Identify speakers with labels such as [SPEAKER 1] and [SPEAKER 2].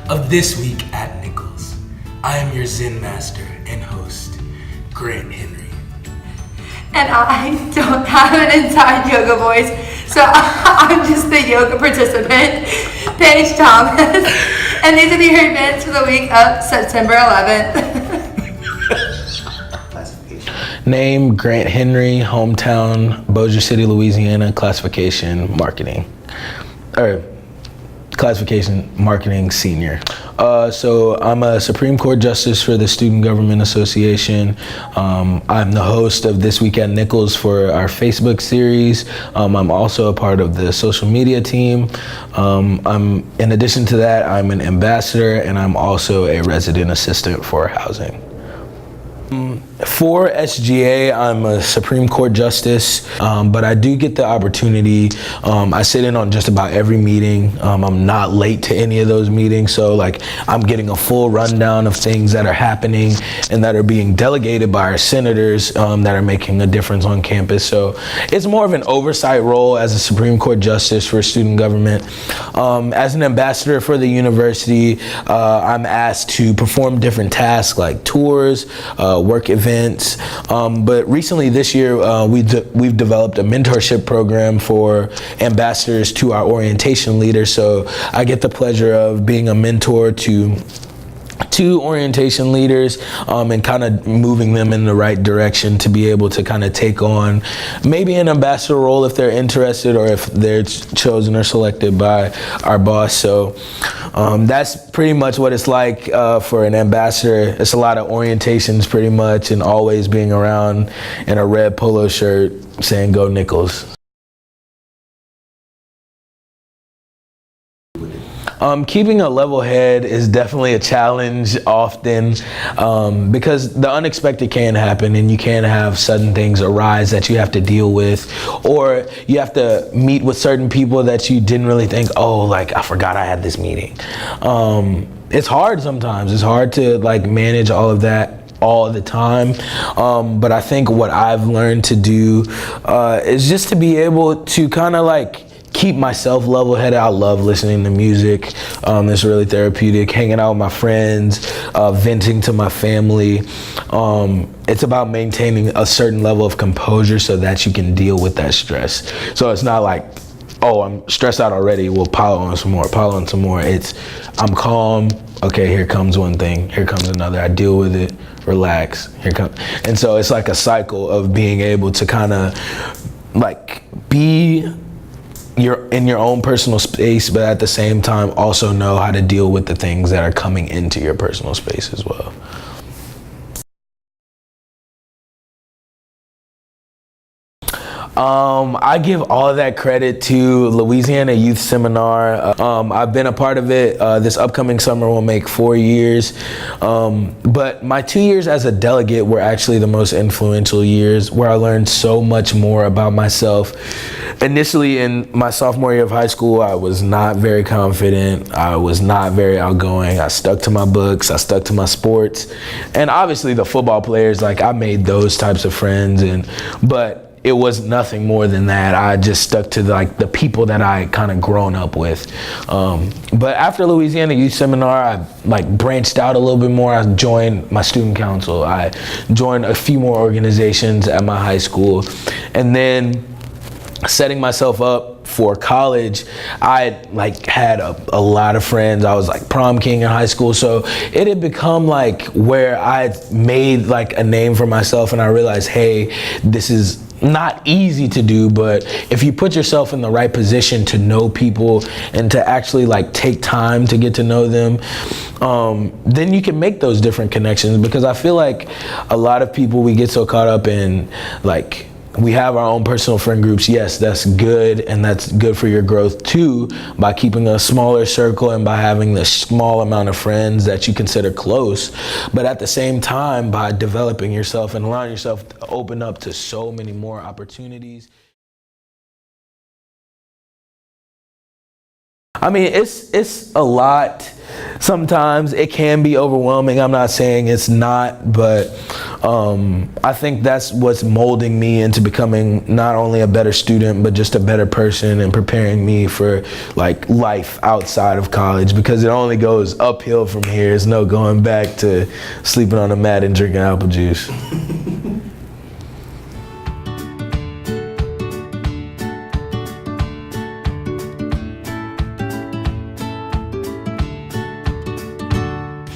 [SPEAKER 1] of This Week at Nicholls. I am your Zen master and host, Grant Henry.
[SPEAKER 2] And I don't have an inside yoga voice, so I'm just the yoga participant, Paige Thomas. And these are your events for the week of September 11th.
[SPEAKER 1] Name, Grant Henry, hometown, Bossier City, Louisiana, classification, marketing. Classification, marketing, senior. So I'm a Supreme Court Justice for the Student Government Association. I'm the host of This Week at Nicholls for our Facebook series. I'm also a part of the social media team. In addition to that, I'm an ambassador and I'm also a resident assistant for housing. For SGA, I'm a Supreme Court Justice, but I do get the opportunity. I sit in on just about every meeting. I'm not late to any of those meetings, so like I'm getting a full rundown of things that are happening and that are being delegated by our senators that are making a difference on campus. So it's more of an oversight role as a Supreme Court Justice for student government. As an ambassador for the university, I'm asked to perform different tasks like tours, work events, but recently this year we've developed a mentorship program for ambassadors to our orientation leaders. So I get the pleasure of being a mentor to orientation leaders and kind of moving them in the right direction to be able to kind of take on maybe an ambassador role if they're interested or if they're chosen or selected by our boss. So that's pretty much what it's like for an ambassador. It's a lot of orientations pretty much and always being around in a red polo shirt saying go Nicholls. Keeping a level head is definitely a challenge often because the unexpected can happen and you can have sudden things arise that you have to deal with, or you have to meet with certain people that you didn't really think, oh, like I forgot I had this meeting. It's hard sometimes. It's hard to like manage all of that all the time, but I think what I've learned to do is just to be able to kind of like keep myself level-headed. I love listening to music. It's really therapeutic. Hanging out with my friends, venting to my family. It's about maintaining a certain level of composure so that you can deal with that stress. So it's not like, oh, I'm stressed out already. We'll pile on some more. It's, I'm calm. Okay, here comes one thing. Here comes another. I deal with it. Relax. Here comes. And so it's like a cycle of being able to kind of like be you're in your own personal space, but at the same time also know how to deal with the things that are coming into your personal space as well. I give all of that credit to Louisiana Youth Seminar. I've been a part of it. This upcoming summer will make 4 years. But my 2 years as a delegate were actually the most influential years, where I learned so much more about myself. Initially in my sophomore year of high school, I was not very confident. I was not very outgoing. I stuck to my books. I stuck to my sports. And obviously the football players, like I made those types of friends, but it was nothing more than that. I just stuck to the people that I kind of grown up with. But after Louisiana Youth Seminar, I branched out a little bit more. I joined my student council. I joined a few more organizations at my high school. And then setting myself up for college, I had a lot of friends. I was prom king in high school, so it had become where I made a name for myself, and I realized, hey, this is not easy to do, but if you put yourself in the right position to know people and to actually take time to get to know them, then you can make those different connections. Because I feel like a lot of people, we get so caught up in we have our own personal friend groups. Yes, that's good, and that's good for your growth too, by keeping a smaller circle and by having the small amount of friends that you consider close. But at the same time, by developing yourself and allowing yourself to open up to so many more opportunities. I mean, it's a lot sometimes it can be overwhelming. I'm not saying it's not, but I think that's what's molding me into becoming not only a better student, but just a better person and preparing me for like life outside of college, because it only goes uphill from here. There's no going back to sleeping on a mat and drinking apple juice.